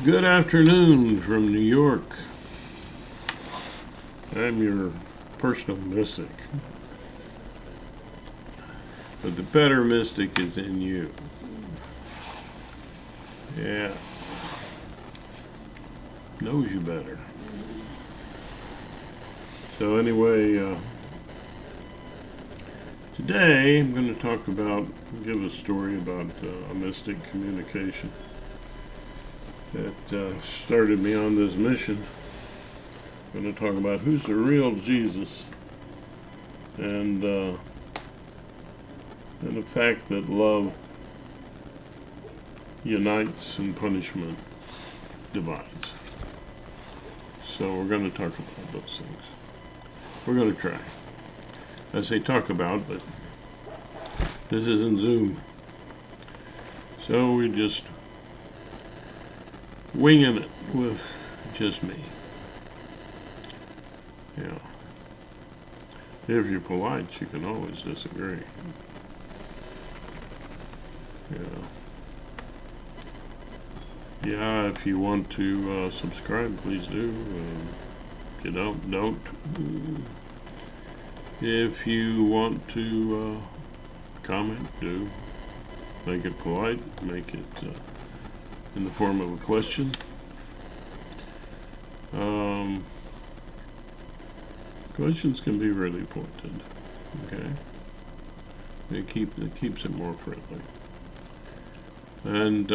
Good afternoon from New York. I'm your personal mystic. But the better mystic is in you. Yeah. Knows you better. So anyway, today I'm going to give a story about a mystic communication that started me on this mission. I'm going to talk about who's the real Jesus and the fact that love unites and punishment divides. So we're going to talk about those things. We're going to try. I say talk about, but this isn't Zoom. So we're just winging it with just me. Yeah. If you're polite, you can always disagree. Yeah. Yeah, if you want to subscribe, please do. If you don't. If you want to comment, do. Make it polite. Make it in the form of a question. Questions can be really pointed. Okay. It keeps it more friendly. And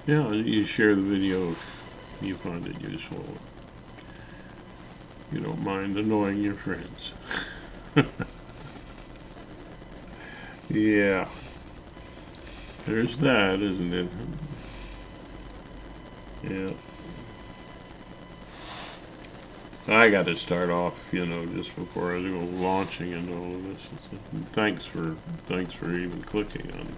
yeah, you share the video if you find it useful. You don't mind annoying your friends. Yeah. There's that, isn't it? Yeah. I got to start off, just before I go launching into all of this. Thanks for even clicking on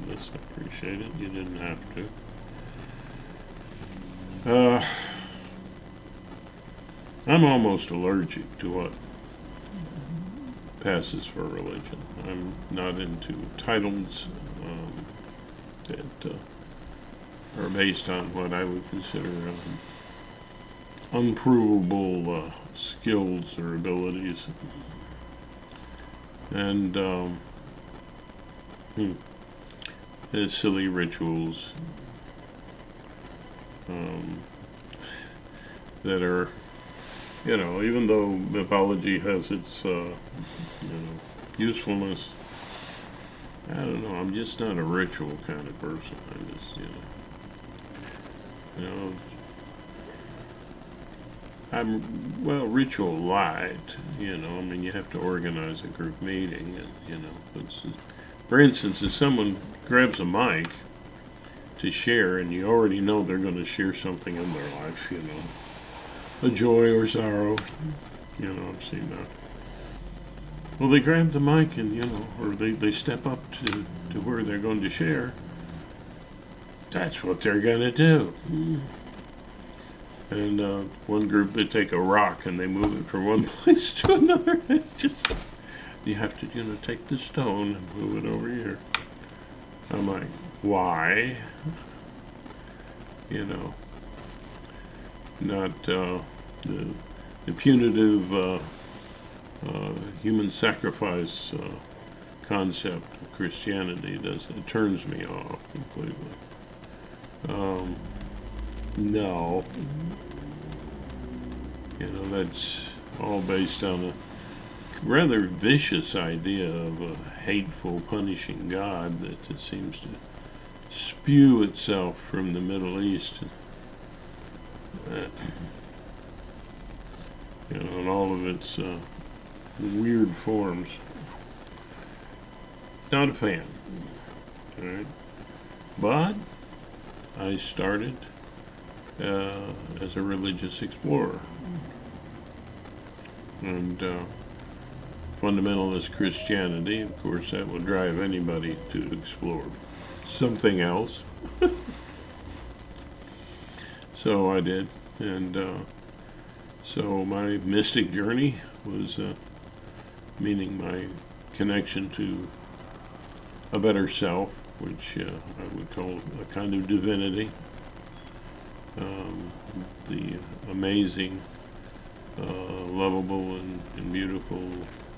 this. I appreciate it. You didn't have to. I'm almost allergic to what passes for religion. I'm not into titles that are based on what I would consider unprovable skills or abilities. And silly rituals that are, even though mythology has its, usefulness, I don't know, I'm just not a ritual kind of person. I just, ritual light, you have to organize a group meeting, and, for instance, if someone grabs a mic to share, and you already know they're going to share something in their life, a joy or sorrow, I've seen that. Well, they grab the mic and, or they step up to where they're going to share. That's what they're going to do. And one group, they take a rock and they move it from one place to another. You have to, take the stone and move it over here. I'm like, why? Not the punitive human sacrifice concept of Christianity it turns me off completely. No. That's all based on a rather vicious idea of a hateful, punishing God that it seems to spew itself from the Middle East. In all of its weird forms. Not a fan. All right. But I started as a religious explorer. And fundamentalist Christianity, of course, that would drive anybody to explore something else. So I did. And so my mystic journey was meaning my connection to a better self, which I would call a kind of divinity. The amazing, lovable, and beautiful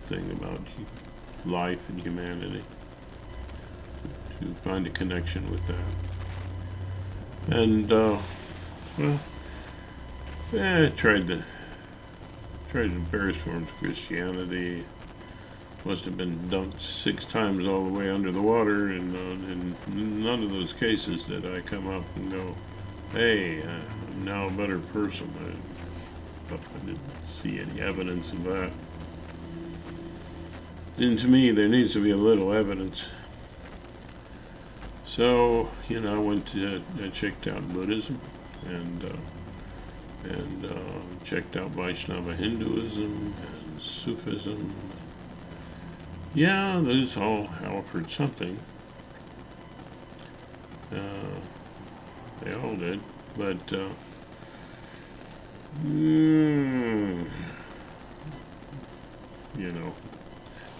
thing about life and humanity. To find a connection with that. And, well, I tried various forms of Christianity. Must have been dunked 6 times all the way under the water, and in none of those cases did I come up and go, hey, I'm now a better person. I didn't see any evidence of that. And to me, there needs to be a little evidence. So, I checked out Buddhism and checked out Vaishnava Hinduism and Sufism. Yeah, those all offered something. They all did, but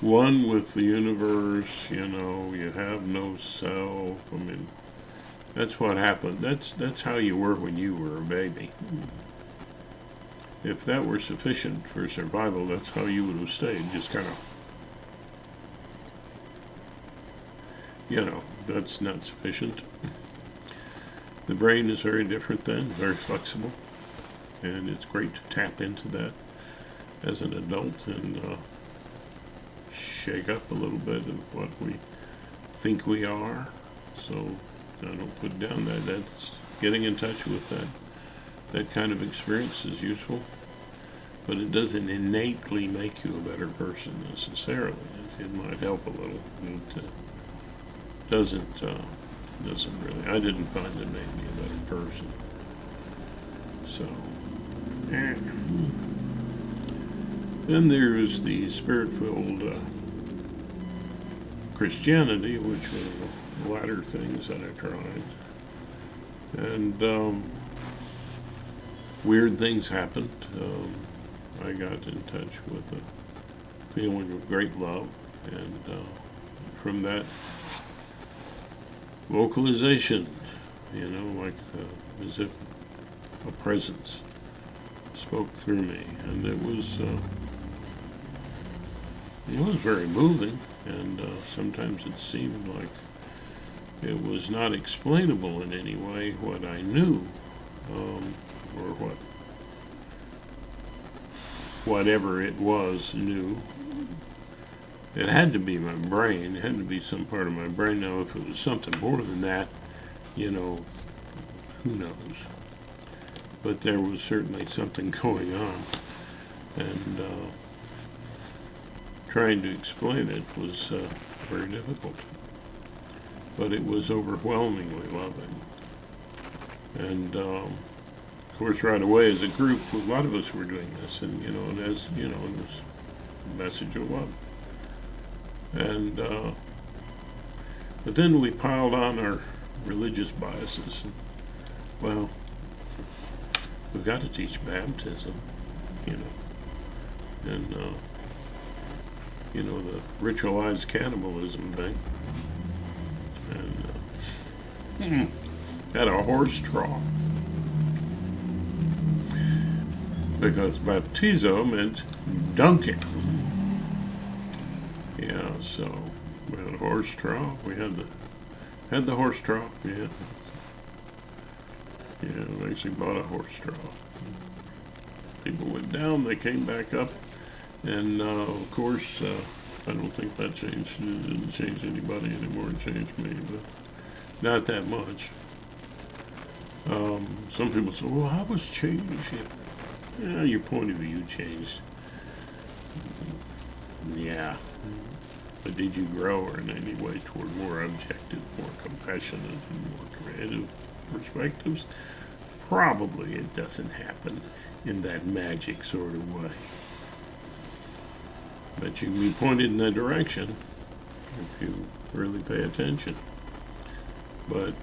one with the universe. You have no self. I mean, that's what happened. That's how you were when you were a baby. If that were sufficient for survival, that's how you would have stayed. Just kind of, that's not sufficient. The brain is very different then, very flexible, and it's great to tap into that as an adult and shake up a little bit of what we think we are. So I don't put down that's getting in touch with that kind of experience is useful, but it doesn't innately make you a better person necessarily. It might help a little. It doesn't really. I didn't find it made me a better person. So, then there's the spirit-filled Christianity, which were the latter things that I tried. And weird things happened. I got in touch with a feeling of great love, and from that, vocalization, like as if a presence spoke through me, and it was very moving, and sometimes it seemed like it was not explainable in any way what I knew, or whatever it was knew. It had to be my brain. It had to be some part of my brain. Now, if it was something more than that, who knows? But there was certainly something going on, and trying to explain it was very difficult. But it was overwhelmingly loving. And, of course, right away as a group, a lot of us were doing this, and, it was a message of love. And, but then we piled on our religious biases. Well, we've got to teach baptism, and, the ritualized cannibalism thing. And, had a horse trough. Because baptizo meant dunking. Yeah, so we had a horse trough. We had the horse trough. Yeah, we actually bought a horse trough. People went down. They came back up, and of course, I don't think that changed. It didn't change anybody anymore. It changed me, but not that much. Some people say, "Well, I was changed." Yeah, your point of view changed. Yeah. But did you grow in any way toward more objective, more compassionate, and more creative perspectives? Probably it doesn't happen in that magic sort of way. But you can be pointed in that direction if you really pay attention. But,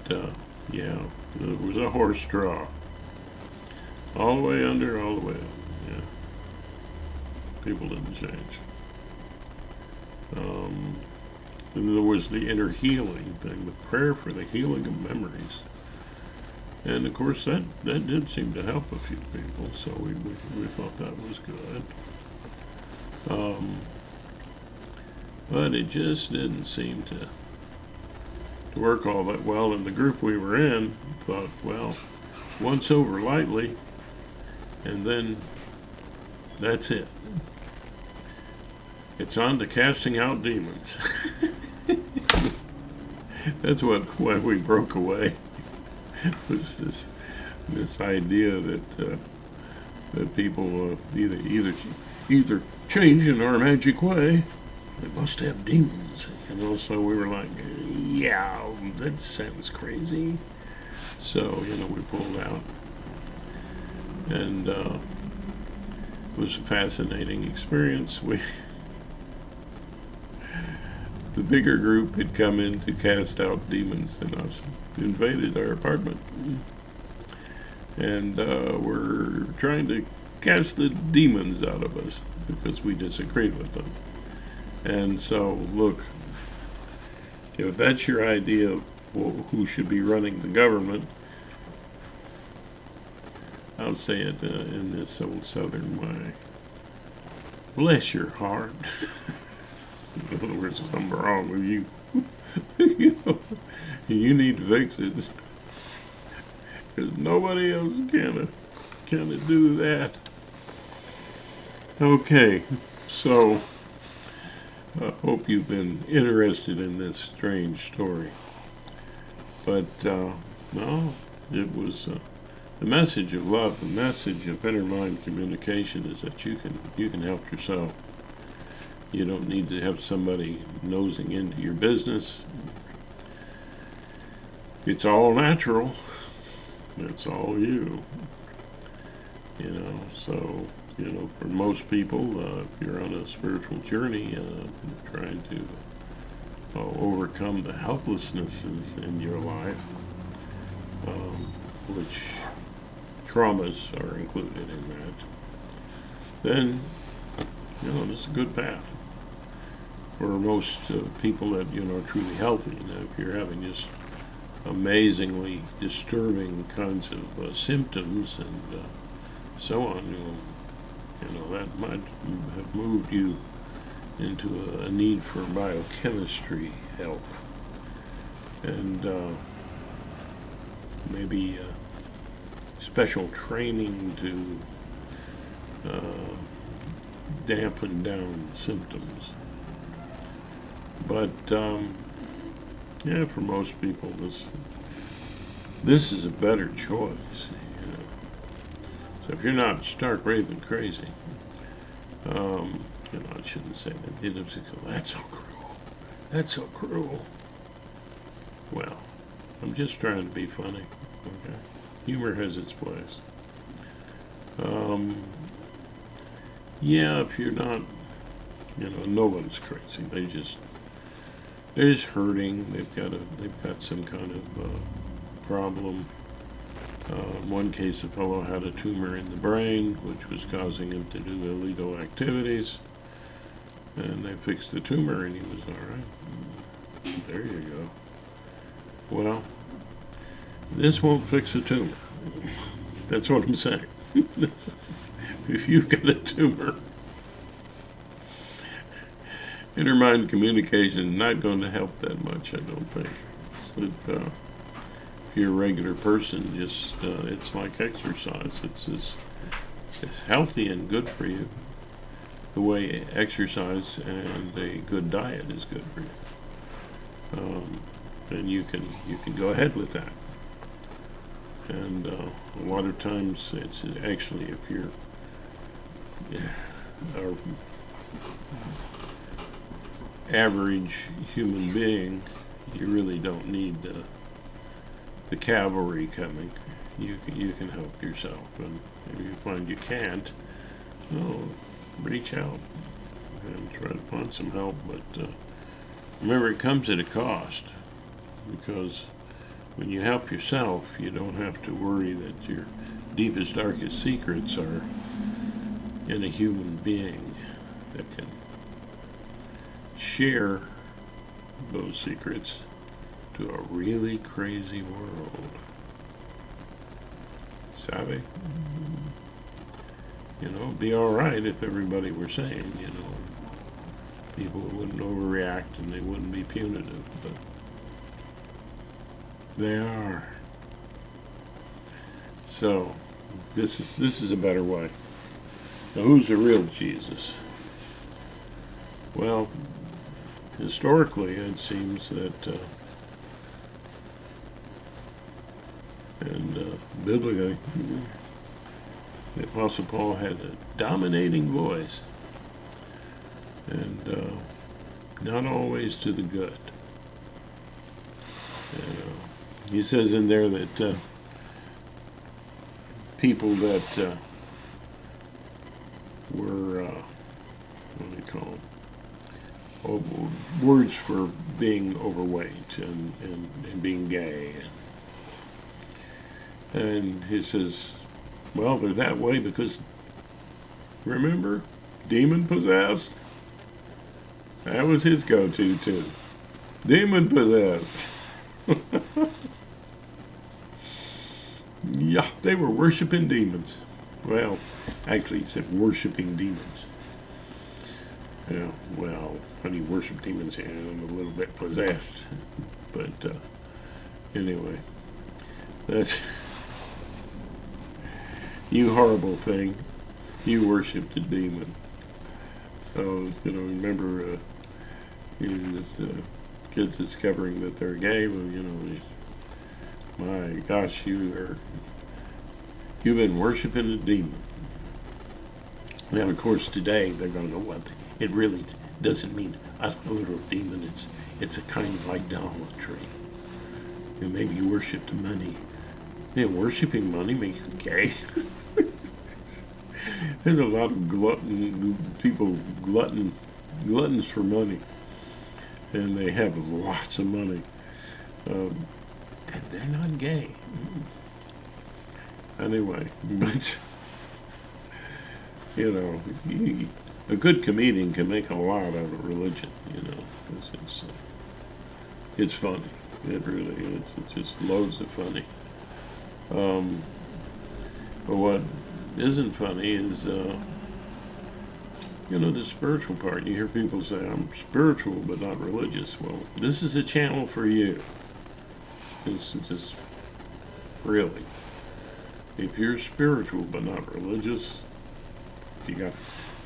yeah, it was a horse trough. All the way under, all the way up. Yeah. People didn't change. And there was the inner healing thing, the prayer for the healing of memories. And of course, that did seem to help a few people, so we thought that was good. But it just didn't seem to work all that well. And the group we were in thought, well, once over lightly, and then that's it. It's on to casting out demons. That's why we broke away. Was this idea that people either change in our magic way, they must have demons. And also we were like, yeah, that sounds crazy. So we pulled out, and it was a fascinating experience. The bigger group had come in to cast out demons, and us invaded our apartment. And we're trying to cast the demons out of us because we disagreed with them. And so, look, if that's your idea of who should be running the government, I'll say it in this old Southern way. Bless your heart. In other words, something wrong with you. You need to fix it. Because nobody else can do that. Okay, so I hope you've been interested in this strange story. But no, it was the message of love, the message of inner mind communication is that you can help yourself. You don't need to have somebody nosing into your business. It's all natural. It's all you. So, for most people, if you're on a spiritual journey, trying to overcome the helplessnesses in your life, which traumas are included in that, then, this is a good path. For most people that, are truly healthy. Now, if you're having just amazingly disturbing kinds of symptoms and so on, that might have moved you into a need for biochemistry help, and maybe special training to dampen down symptoms. But for most people, this is a better choice. So if you're not stark raving crazy, I shouldn't say that. That's so cruel. That's so cruel. Well, I'm just trying to be funny. Okay, humor has its place. If you're not, nobody's crazy. They're just hurting. They've got some kind of problem. In one case, a fellow had a tumor in the brain, which was causing him to do illegal activities. And they fixed the tumor, and he was all right. There you go. Well, this won't fix a tumor. That's what I'm saying. If you've got a tumor, inner mind communication is not going to help that much, I don't think. So, if you're a regular person, just it's like exercise. It's healthy and good for you, the way exercise and a good diet is good for you. And you can go ahead with that. And a lot of times, it's actually, if you're our average human being, you really don't need the cavalry coming. You can help yourself, and if you find you can't, reach out and try to find some help. But remember, it comes at a cost, because when you help yourself, you don't have to worry that your deepest, darkest secrets are in a human being that can share those secrets to a really crazy world. Savvy? You know, it'd be alright if everybody were sane, you know. People wouldn't overreact and they wouldn't be punitive, but they are. So, this is a better way. Now, who's the real Jesus? Well, historically, it seems that, and biblically, the Apostle Paul had a dominating voice, and not always to the good. He says in there that people that were, what do you call them? Words for being overweight and being gay. And he says, well, they're that way because, remember, demon possessed? That was his go-to, too. Demon possessed. Yeah, they were worshiping demons. Well, actually, he said worshiping demons. Yeah, well, when you worship demons, yeah, I'm a little bit possessed. But anyway, that's you horrible thing. You worshipped a demon. So, you know, remember, these kids discovering that they're gay. Well, you know, my gosh, you've been worshiping a demon. And of course, today they're going to go, well, it really doesn't mean a literal demon. It's a kind of idolatry. And maybe you worship the money. Yeah, worshiping money makes you gay. There's a lot of gluttons for money, and they have lots of money. And they're not gay. Anyway, but you know, a good comedian can make a lot out of religion. You know, it's funny. It really is. It's just loads of funny. But what isn't funny is, you know, the spiritual part. You hear people say, I'm spiritual but not religious. Well, this is a channel for you. It's just, really. If you're spiritual but not religious, you got,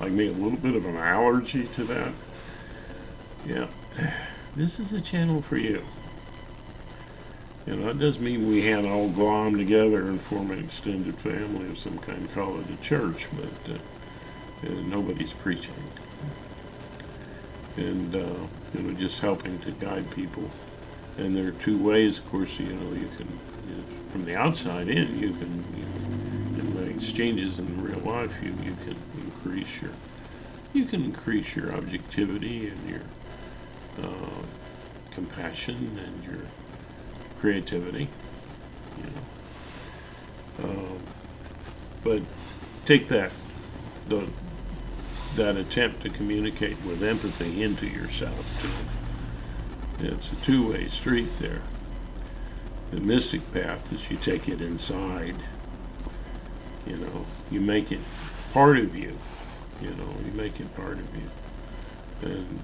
like me, a little bit of an allergy to that, yeah, this is a channel for you. You know, it doesn't mean we had all glom together and form an extended family of some kind, call it a church, but nobody's preaching. And, you know, just helping to guide people. And there are two ways, of course, you know, you can, from the outside in, you can, in the exchanges in real life, you can increase your objectivity and your compassion and your creativity, you know. But take that attempt to communicate with empathy into yourself too. It's a two-way street there. The mystic path is you take it inside. You know, you make it part of you. You know, you make it part of you. And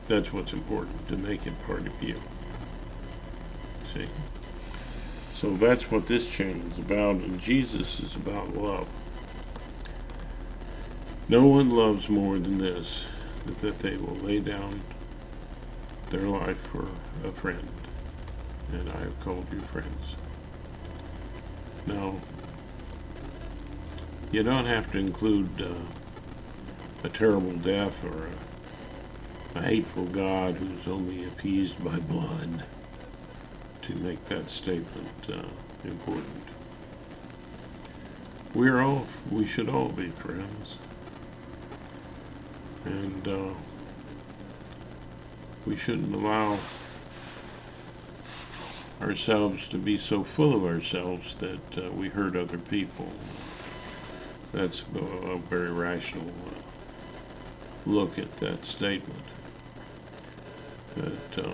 that's what's important, to make it part of you. See? So that's what this channel is about, and Jesus is about love. No one loves more than this, that they will lay down their life for a friend, and I have called you friends. Now, you don't have to include a terrible death or a hateful God who's only appeased by blood to make that statement important. We should all be friends, and we shouldn't allow ourselves to be so full of ourselves that we hurt other people. That's a very rational look at that statement. That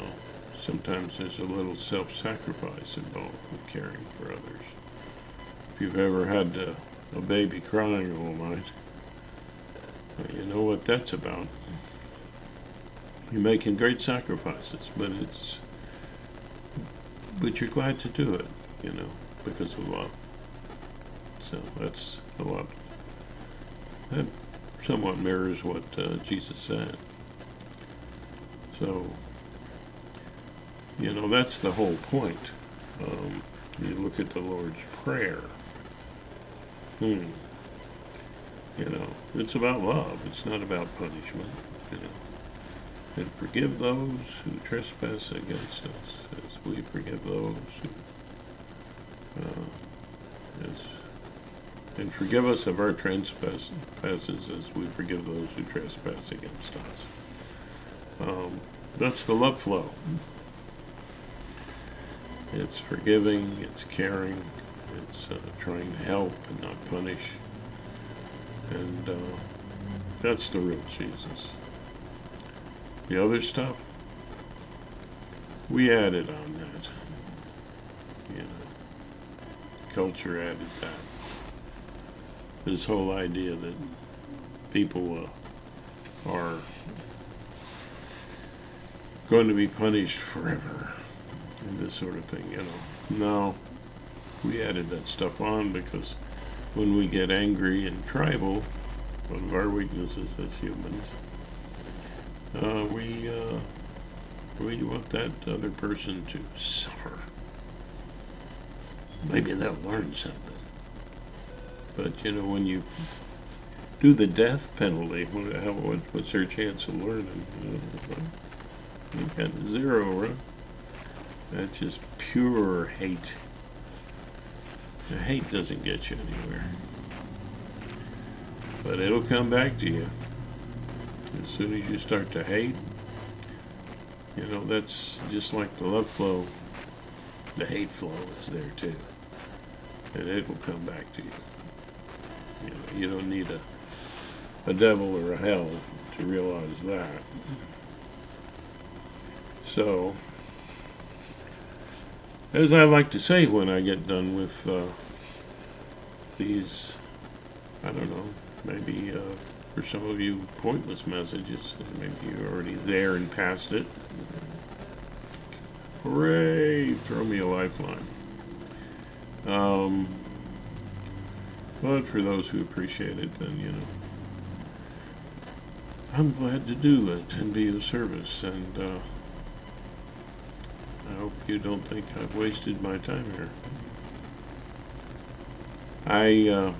sometimes there's a little self-sacrifice involved with caring for others. If you've ever had a baby crying all night, you know what that's about. You're making great sacrifices, but you're glad to do it, because of love. So that's a lot. That somewhat mirrors what Jesus said. So, that's the whole point. You look at the Lord's Prayer. It's about love. It's not about punishment. And forgive those who trespass against us, as we forgive those who, and forgive us of our trespasses, as we forgive those who trespass against us. That's the love flow. It's forgiving, it's caring, it's trying to help and not punish. And that's the real Jesus. The other stuff, we added on that. Culture added that. This whole idea that people are going to be punished forever and this sort of thing, No, we added that stuff on because when we get angry and tribal, one of our weaknesses as humans, we want that other person to suffer. Maybe they'll learn something. But when you do the death penalty, what's their chance of learning? You've got 0, right? That's just pure hate. The hate doesn't get you anywhere. But it'll come back to you. As soon as you start to hate, that's just like the love flow. The hate flow is there too. And it will come back to you. You don't need a devil or a hell to realize that. So, as I like to say when I get done with these, I don't know, maybe for some of you pointless messages, maybe you're already there and past it. Hooray! Throw me a lifeline. But for those who appreciate it, then, I'm glad to do it and be of service. And I hope you don't think I've wasted my time here. I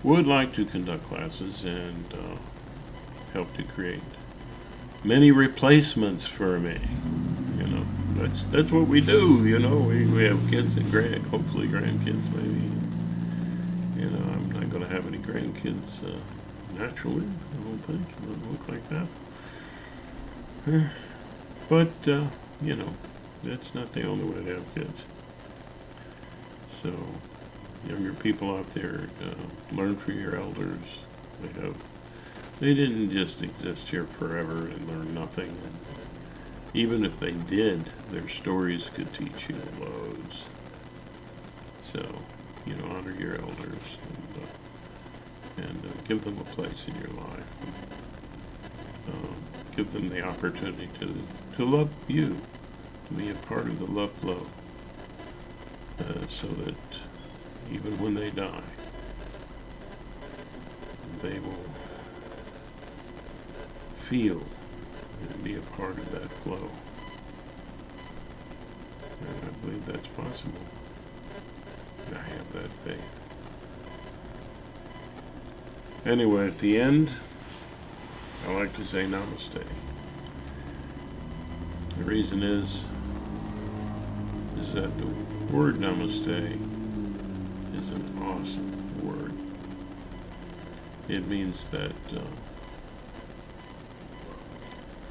would like to conduct classes and help to create many replacements for me. That's what we do. We have kids and hopefully grandkids maybe. I'm not going to have any grandkids naturally. I don't think it doesn't look like that. But that's not the only way to have kids. So, younger people out there, learn from your elders. They didn't just exist here forever and learn nothing. And even if they did, their stories could teach you loads. So, honor your elders and give them a place in your life. Give them the opportunity to love you, to be a part of the love flow, so that even when they die, they will feel and be a part of that flow. And I believe that's possible. I have that faith. Anyway, at the end, I like to say namaste. The reason is that the word namaste is an awesome word. It means that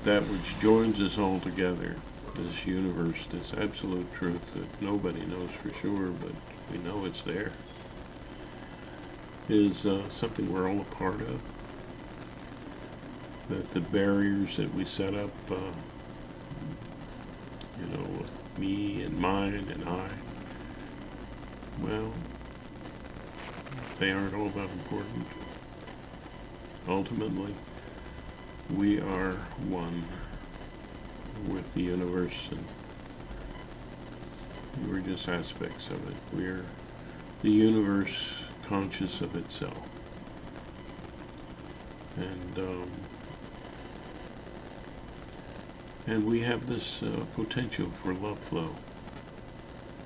that which joins us all together, this universe, this absolute truth that nobody knows for sure, but we know it's there, is something we're all a part of. That the barriers that we set up you know, me and mine and I. Well, they aren't all that important. Ultimately, we are one with the universe, and we're just aspects of it. We're the universe conscious of itself. And we have this potential for love flow,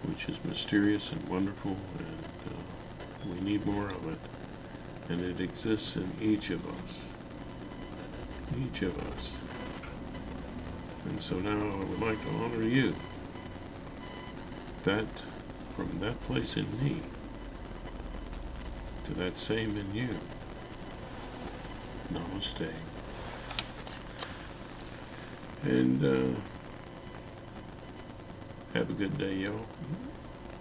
which is mysterious and wonderful, and we need more of it. And it exists in each of us. Each of us. And so now I would like to honor you. That, from that place in me, to that same in you. Namaste. And have a good day, y'all.